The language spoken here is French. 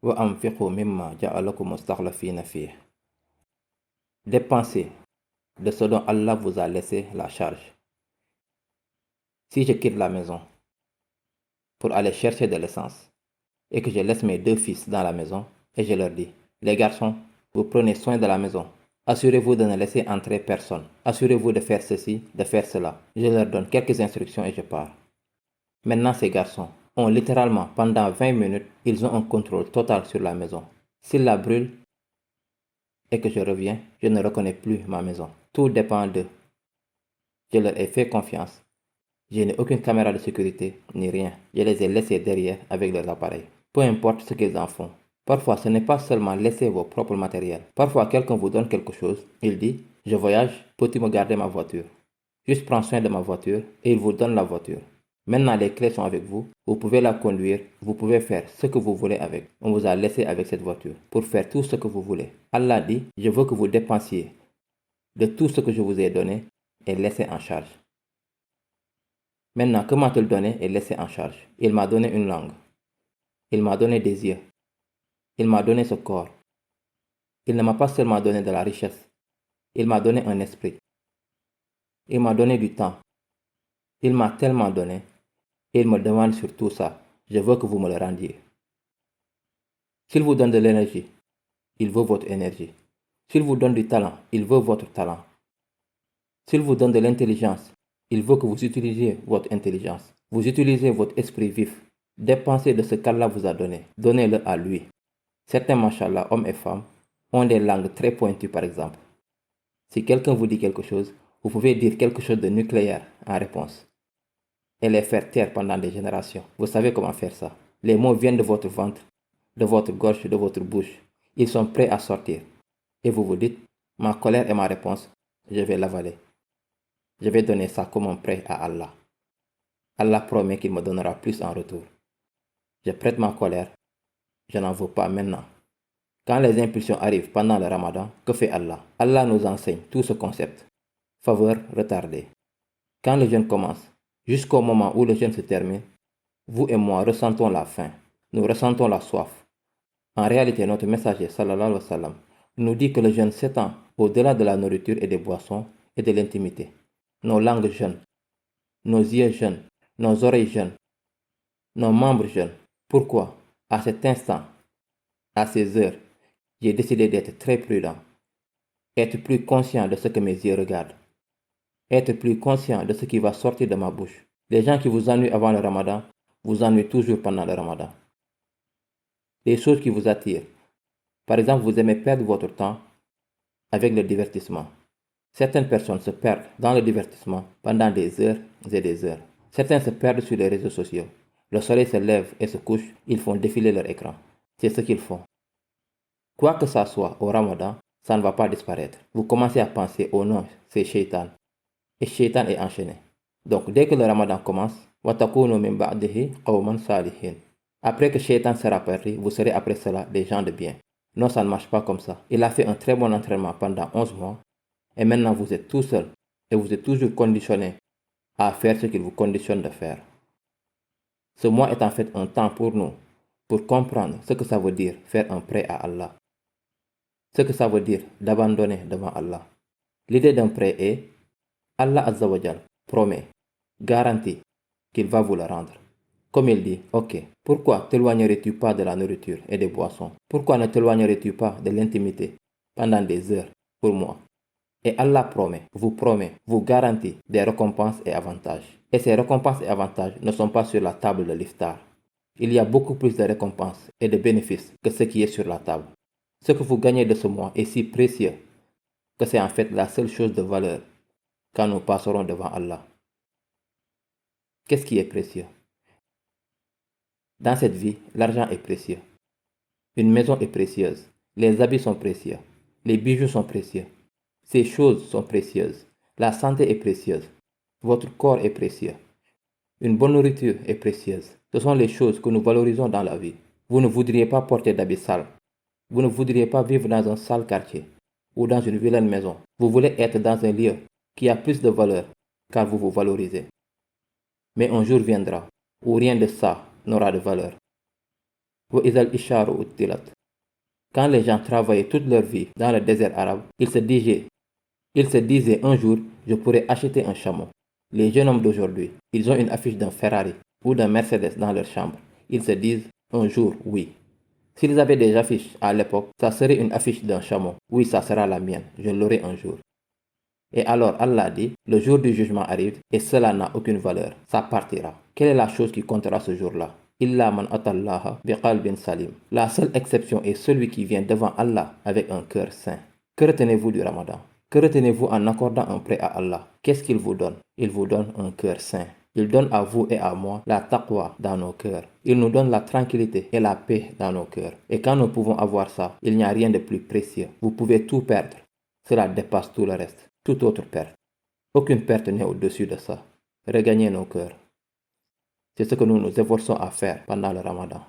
وأنفقوا مما جعلكم مستخلفين فيه. Dépensez de ce dont Allah vous a laissé la charge. Si je quitte la maison pour aller chercher de l'essence et que je laisse mes 2 fils dans la maison et je leur dis, les garçons, vous prenez soin de la maison. Assurez-vous de ne laisser entrer personne. Assurez-vous de faire ceci, de faire cela. Je leur donne quelques instructions et je pars. Maintenant, ces garçons ont littéralement, pendant 20 minutes, ils ont un contrôle total sur la maison. S'ils la brûlent et que je reviens, je ne reconnais plus ma maison. Tout dépend d'eux. Je leur ai fait confiance. Je n'ai aucune caméra de sécurité, ni rien. Je les ai laissés derrière avec leurs appareils. Peu importe ce qu'ils en font. Parfois, ce n'est pas seulement laisser vos propres matériels. Parfois, quelqu'un vous donne quelque chose. Il dit, je voyage, peux-tu me garder ma voiture? Juste prends soin de ma voiture et il vous donne la voiture. Maintenant, les clés sont avec vous. Vous pouvez la conduire. Vous pouvez faire ce que vous voulez avec. On vous a laissé avec cette voiture pour faire tout ce que vous voulez. Allah dit, je veux que vous dépensiez de tout ce que je vous ai donné et laissez en charge. Maintenant, que m'a-t-il donné et laissé en charge? Il m'a donné une langue. Il m'a donné des yeux. Il m'a donné ce corps. Il ne m'a pas seulement donné de la richesse. Il m'a donné un esprit. Il m'a donné du temps. Il m'a tellement donné. Et il me demande sur tout ça. Je veux que vous me le rendiez. S'il vous donne de l'énergie, il veut votre énergie. S'il vous donne du talent, il veut votre talent. S'il vous donne de l'intelligence, il veut que vous utilisiez votre intelligence. Vous utilisez votre esprit vif. Dépensez de ce qu'Allah vous a donné. Donnez-le à lui. Certains, machallah, hommes et femmes, ont des langues très pointues par exemple. Si quelqu'un vous dit quelque chose, vous pouvez dire quelque chose de nucléaire en réponse. Et les faire taire pendant des générations. Vous savez comment faire ça. Les mots viennent de votre ventre, de votre gorge, de votre bouche. Ils sont prêts à sortir. Et vous vous dites, ma colère est ma réponse, je vais l'avaler. Je vais donner ça comme un prêt à Allah. Allah promet qu'il me donnera plus en retour. Je prête ma colère, je n'en veux pas maintenant. Quand les impulsions arrivent pendant le Ramadan, que fait Allah? Allah nous enseigne tout ce concept. Faveur retardée. Quand le jeûne commence, jusqu'au moment où le jeûne se termine, vous et moi ressentons la faim. Nous ressentons la soif. En réalité, notre messager, sallallahu alayhi wa sallam, nous dit que le jeûne s'étend au-delà de la nourriture et des boissons et de l'intimité. Nos langues jeûnent, nos yeux jeûnent, nos oreilles jeûnent, nos membres jeûnent. Pourquoi? À cet instant, à ces heures, j'ai décidé d'être très prudent, être plus conscient de ce que mes yeux regardent, être plus conscient de ce qui va sortir de ma bouche. Les gens qui vous ennuient avant le Ramadan vous ennuient toujours pendant le Ramadan. Les choses qui vous attirent. Par exemple, vous aimez perdre votre temps avec le divertissement. Certaines personnes se perdent dans le divertissement pendant des heures et des heures. Certains se perdent sur les réseaux sociaux. Le soleil se lève et se couche, ils font défiler leur écran. C'est ce qu'ils font. Quoi que ça soit au Ramadan, ça ne va pas disparaître. Vous commencez à penser, oh non, c'est Shaitan. Et Shaitan est enchaîné. Donc dès que le Ramadan commence, وَتَكُونُوا مِنْ بَعْدِهِ قَوْمًا صَالِحِينَ. Après que Shaitan sera parti, vous serez après cela des gens de bien. Non, ça ne marche pas comme ça. Il a fait un très bon entraînement pendant 11 mois. Et maintenant vous êtes tout seul. Et vous êtes toujours conditionné à faire ce qu'il vous conditionne de faire. Ce mois est en fait un temps pour nous, pour comprendre ce que ça veut dire faire un prêt à Allah. Ce que ça veut dire d'abandonner devant Allah. L'idée d'un prêt est, Allah Azza wa Jal promet, garantit qu'il va vous le rendre. Comme il dit, ok, pourquoi t'éloignerais-tu pas de la nourriture et des boissons? Pourquoi ne t'éloignerais-tu pas de l'intimité pendant des heures pour moi? Et Allah promet, vous garantit des récompenses et avantages. Et ces récompenses et avantages ne sont pas sur la table de l'iftar. Il y a beaucoup plus de récompenses et de bénéfices que ce qui est sur la table. Ce que vous gagnez de ce mois est si précieux que c'est en fait la seule chose de valeur quand nous passerons devant Allah. Qu'est-ce qui est précieux? Dans cette vie, l'argent est précieux. Une maison est précieuse. Les habits sont précieux. Les bijoux sont précieux. Ces choses sont précieuses. La santé est précieuse. Votre corps est précieux. Une bonne nourriture est précieuse. Ce sont les choses que nous valorisons dans la vie. Vous ne voudriez pas porter d'habits sales. Vous ne voudriez pas vivre dans un sale quartier ou dans une vilaine maison. Vous voulez être dans un lieu qui a plus de valeur car vous vous valorisez. Mais un jour viendra où rien de ça n'aura de valeur. وإذا الإشار أُطِّلت. Quand les gens travaillaient toute leur vie dans le désert arabe, ils se disaient un jour, je pourrais acheter un chameau. Les jeunes hommes d'aujourd'hui, ils ont une affiche d'un Ferrari ou d'un Mercedes dans leur chambre. Ils se disent un jour, oui. S'ils avaient des affiches à l'époque, ça serait une affiche d'un chameau. Oui, ça sera la mienne, je l'aurai un jour. Et alors Allah dit, le jour du jugement arrive et cela n'a aucune valeur, ça partira. Quelle est la chose qui comptera ce jour-là? Illa man atallaha biqalbin salim. La seule exception est celui qui vient devant Allah avec un cœur saint. Que retenez-vous du Ramadan? Que retenez-vous en accordant un prêt à Allah? Qu'est-ce qu'il vous donne? Il vous donne un cœur saint. Il donne à vous et à moi la taqwa dans nos cœurs. Il nous donne la tranquillité et la paix dans nos cœurs. Et quand nous pouvons avoir ça, il n'y a rien de plus précieux. Vous pouvez tout perdre. Cela dépasse tout le reste. Toute autre perte. Aucune perte n'est au-dessus de ça. Regagner nos cœurs. C'est ce que nous nous efforçons à faire pendant le Ramadan.